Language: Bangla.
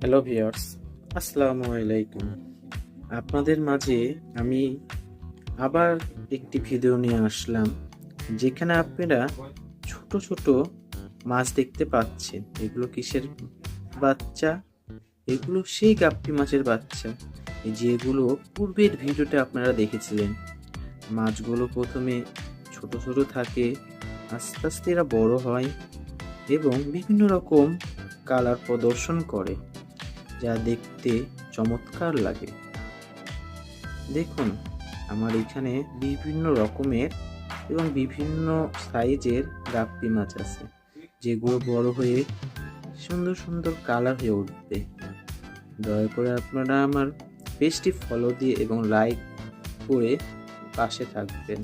হ্যালো ভিউয়ার্স, আসসালামু আলাইকুম। আপনাদের মাঝে আমি আবার একটি ভিডিও নিয়ে আসলাম, যেখানে আপনারা ছোট ছোট মাছ দেখতে পাচ্ছেন। এগুলো কিসের বাচ্চা? এগুলো সেই গাপ্পি মাছের বাচ্চা, এই যেগুলো পূর্বের ভিডিওতে আপনারা দেখেছিলেন। মাছগুলো প্রথমে ছোট ছোট থাকে, আস্তে আস্তে এরা বড় হয় এবং বিভিন্ন রকম কালার প্রদর্শন করে, যা দেখতে চমৎকার লাগে। দেখুন, আমার এখানে বিভিন্ন রকমের এবং বিভিন্ন সাইজের গাপ্পি মাছ আছে, যেগুলো বড় হয়ে সুন্দর সুন্দর কালার হয়ে উঠবে। দয়া করে আপনারা আমার পেজটি ফলো দিয়ে এবং লাইক করে পাশে থাকবেন।